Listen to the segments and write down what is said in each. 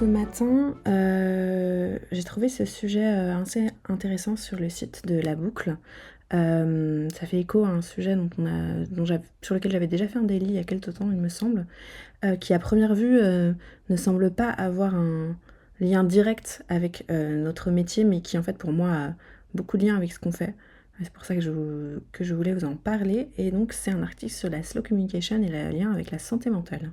ce matin, j'ai trouvé ce sujet assez intéressant sur le site de La Boucle. Ça fait écho à un sujet sur lequel j'avais déjà fait un daily il y a quelques temps, il me semble, qui à première vue ne semble pas avoir un lien direct avec notre métier, mais qui en fait pour moi a beaucoup de lien avec ce qu'on fait. C'est pour ça que je voulais vous en parler. Et donc c'est un article sur la slow communication et le lien avec la santé mentale.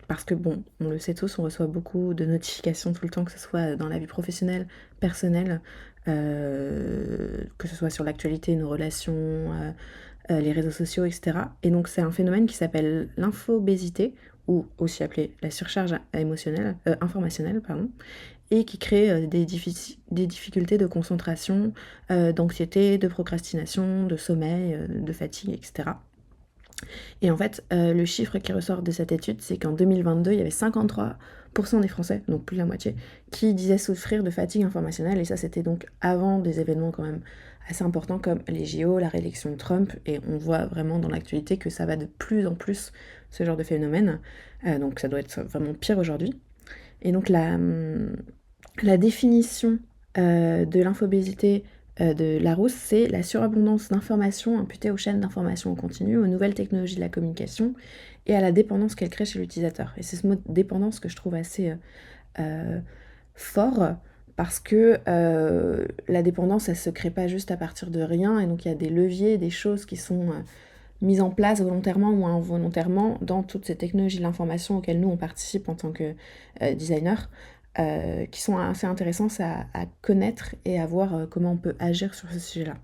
Parce que bon, on le sait tous, on reçoit beaucoup de notifications tout le temps, que ce soit dans la vie professionnelle, personnelle, que ce soit sur l'actualité, nos relations, les réseaux sociaux, etc. Et donc c'est un phénomène qui s'appelle l'infobésité, ou aussi appelé la surcharge informationnelle, pardon, et qui crée des difficultés de concentration, d'anxiété, de procrastination, de sommeil, de fatigue, etc. Et en fait, le chiffre qui ressort de cette étude, c'est qu'en 2022, il y avait 53% des Français, donc plus de la moitié, qui disaient souffrir de fatigue informationnelle. Et ça, c'était donc avant des événements quand même assez importants comme les JO, la réélection de Trump. Et on voit vraiment dans l'actualité que ça va de plus en plus, ce genre de phénomène. Donc ça doit être vraiment pire aujourd'hui. Et donc la définition de l'infobésité de Larousse, c'est la surabondance d'informations imputée aux chaînes d'information en continu, aux nouvelles technologies de la communication et à la dépendance qu'elle crée chez l'utilisateur. Et c'est ce mot dépendance que je trouve assez fort, parce que la dépendance, elle se crée pas juste à partir de rien, et donc il y a des leviers, des choses qui sont mises en place volontairement ou involontairement dans toutes ces technologies de l'information auxquelles nous on participe en tant que designer, qui sont assez intéressantes à connaître et à voir comment on peut agir sur ce sujet-là.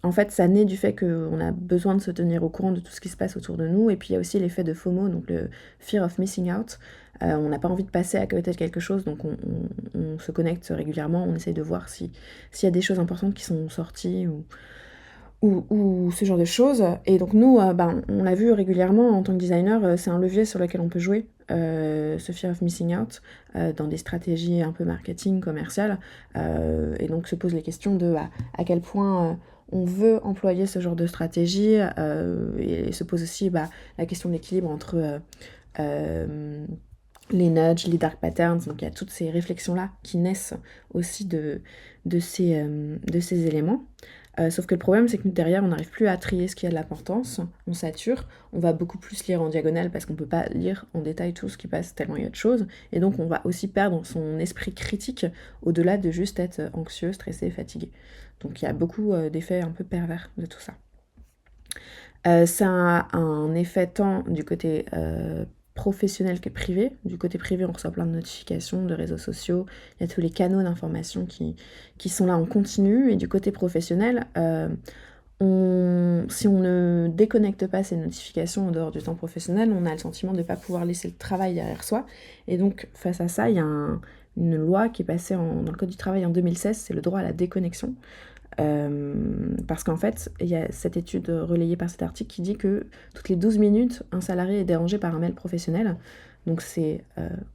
En fait, ça naît du fait qu'on a besoin de se tenir au courant de tout ce qui se passe autour de nous, et puis il y a aussi l'effet de FOMO, donc le Fear of Missing Out. On n'a pas envie de passer à côté de quelque chose, donc on se connecte régulièrement, on essaye de voir s'il y a des choses importantes qui sont sorties, ou ce genre de choses. Et donc nous, on l'a vu régulièrement en tant que designer, c'est un levier sur lequel on peut jouer, ce fear of missing out, dans des stratégies un peu marketing, commerciales. Et donc se pose les questions de à quel point on veut employer ce genre de stratégie, et se pose aussi la question de l'équilibre entre les nudges, les dark patterns. Donc il y a toutes ces réflexions-là qui naissent aussi de ces éléments. Sauf que le problème, c'est que nous, derrière, on n'arrive plus à trier ce qui a de l'importance, on sature, on va beaucoup plus lire en diagonale parce qu'on ne peut pas lire en détail tout ce qui passe tellement il y a de choses, et donc on va aussi perdre son esprit critique au-delà de juste être anxieux, stressé, fatigué. Donc il y a beaucoup d'effets un peu pervers de tout ça. Ça a un effet tant du côté professionnel que privé. Du côté privé, on reçoit plein de notifications, de réseaux sociaux, il y a tous les canaux d'information qui sont là en continu. Et du côté professionnel, si on ne déconnecte pas ces notifications en dehors du temps professionnel, on a le sentiment de ne pas pouvoir laisser le travail derrière soi. Et donc, face à ça, il y a une loi qui est passée dans le Code du travail en 2016, c'est le droit à la déconnexion. Parce qu'en fait, il y a cette étude relayée par cet article qui dit que toutes les 12 minutes, un salarié est dérangé par un mail professionnel. Donc c'est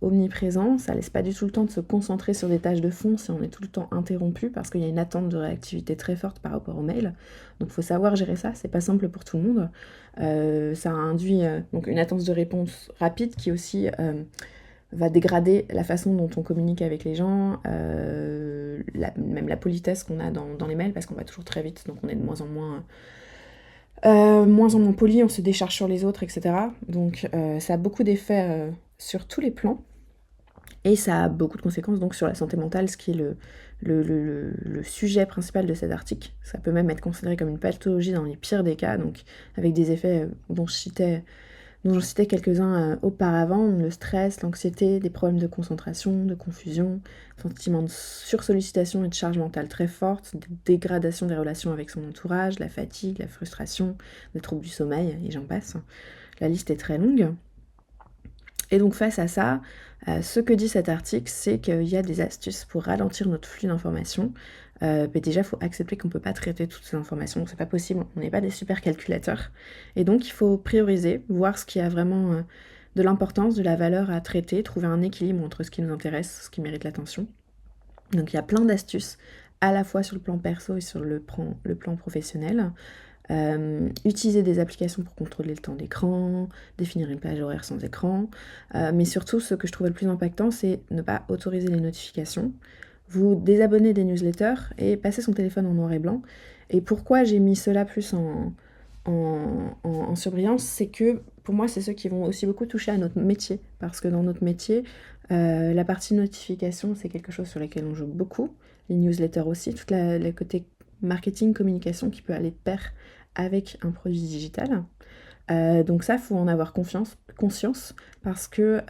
omniprésent, ça laisse pas du tout le temps de se concentrer sur des tâches de fond si on est tout le temps interrompu, parce qu'il y a une attente de réactivité très forte par rapport au mail. Donc il faut savoir gérer ça, c'est pas simple pour tout le monde. Ça induit donc une attente de réponse rapide qui aussi va dégrader la façon dont on communique avec les gens, même la politesse qu'on a dans les mails, parce qu'on va toujours très vite, donc on est de moins en moins poli, on se décharge sur les autres, etc. Donc ça a beaucoup d'effets sur tous les plans, et ça a beaucoup de conséquences donc sur la santé mentale, ce qui est le sujet principal de cet article. Ça peut même être considéré comme une pathologie dans les pires des cas, donc avec des effets dont j'en citais quelques-uns auparavant: le stress, l'anxiété, des problèmes de concentration, de confusion, sentiment de sursollicitation et de charge mentale très forte, des dégradations des relations avec son entourage, la fatigue, la frustration, des troubles du sommeil, et j'en passe. La liste est très longue. Et donc face à ça, ce que dit cet article, c'est qu'il y a des astuces pour ralentir notre flux d'informations. Mais déjà, il faut accepter qu'on ne peut pas traiter toutes ces informations, c'est pas possible, on n'est pas des super calculateurs. Et donc il faut prioriser, voir ce qui a vraiment de l'importance, de la valeur à traiter, trouver un équilibre entre ce qui nous intéresse, ce qui mérite l'attention. Donc il y a plein d'astuces, à la fois sur le plan perso et sur le plan professionnel. Utiliser des applications pour contrôler le temps d'écran, définir une plage horaire sans écran, mais surtout ce que je trouvais le plus impactant, c'est ne pas autoriser les notifications, vous désabonner des newsletters et passer son téléphone en noir et blanc. Et pourquoi j'ai mis cela plus en surbrillance, c'est que pour moi, c'est ceux qui vont aussi beaucoup toucher à notre métier, parce que dans notre métier, la partie notification, c'est quelque chose sur lequel on joue beaucoup, les newsletters aussi, tout le côté marketing, communication qui peut aller de pair avec un produit digital. Donc ça, il faut en avoir conscience, parce que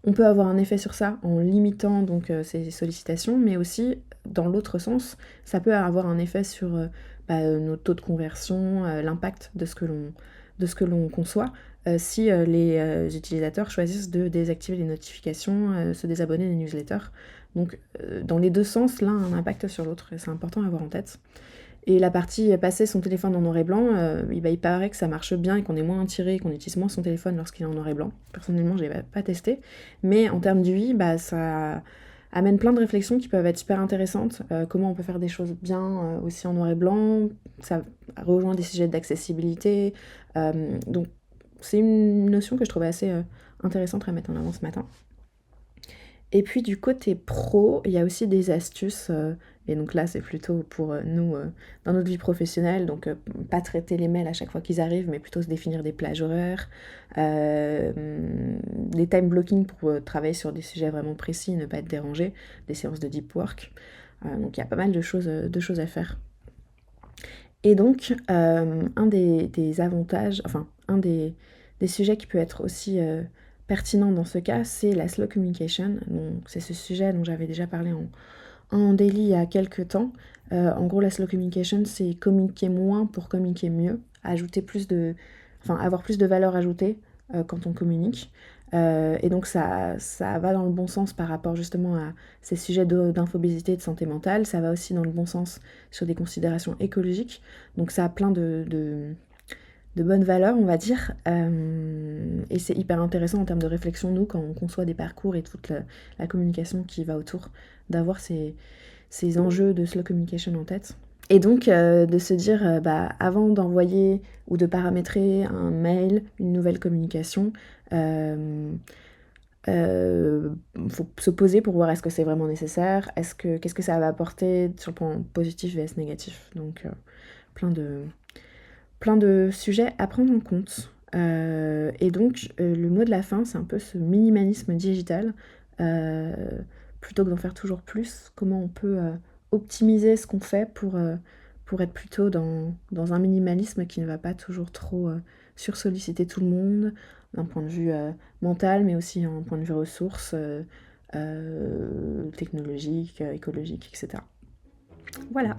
on peut avoir un effet sur ça en limitant donc ces sollicitations, mais aussi dans l'autre sens, ça peut avoir un effet sur nos taux de conversion, l'impact de ce que l'on conçoit, si les utilisateurs choisissent de désactiver les notifications, se désabonner des newsletters. Donc dans les deux sens, l'un a un impact sur l'autre, et c'est important à avoir en tête. Et la partie passer son téléphone en noir et blanc, il paraît que ça marche bien et qu'on est moins attiré, qu'on utilise moins son téléphone lorsqu'il est en noir et blanc. Personnellement, je l'ai pas testé. Mais en termes d'UI, ça amène plein de réflexions qui peuvent être super intéressantes. Comment on peut faire des choses bien aussi en noir et blanc. Ça rejoint des sujets d'accessibilité. Donc c'est une notion que je trouvais assez intéressante à mettre en avant ce matin. Et puis du côté pro, il y a aussi des astuces, et donc là c'est plutôt pour nous dans notre vie professionnelle, donc pas traiter les mails à chaque fois qu'ils arrivent, mais plutôt se définir des plages horaires, des time blocking pour travailler sur des sujets vraiment précis, ne pas être dérangé, des séances de deep work. Donc il y a pas mal de choses à faire. Et donc un des avantages, enfin un des sujets qui peut être aussi pertinent dans ce cas, c'est la slow communication. Donc, c'est ce sujet dont j'avais déjà parlé en daily il y a quelques temps. En gros, la slow communication, c'est communiquer moins pour communiquer mieux, avoir plus de valeur ajoutée quand on communique. Et donc ça va dans le bon sens par rapport justement à ces sujets d'infobésité et de santé mentale. Ça va aussi dans le bon sens sur des considérations écologiques. Donc ça a plein de bonnes valeurs, on va dire. Et c'est hyper intéressant en termes de réflexion, nous, quand on conçoit des parcours et toute la communication qui va autour, d'avoir ces enjeux de slow communication en tête. Et donc, de se dire, avant d'envoyer ou de paramétrer un mail, une nouvelle communication, faut se poser pour voir est-ce que c'est vraiment nécessaire, qu'est-ce que ça va apporter sur le plan positif vs négatif. Donc, plein de sujets à prendre en compte. Et donc, le mot de la fin, c'est un peu ce minimalisme digital. Euh, Plutôt que d'en faire toujours plus, comment on peut optimiser ce qu'on fait pour être plutôt dans un minimalisme qui ne va pas toujours trop sursolliciter tout le monde, d'un point de vue mental, mais aussi d'un point de vue ressources, technologiques, écologiques, etc. Voilà.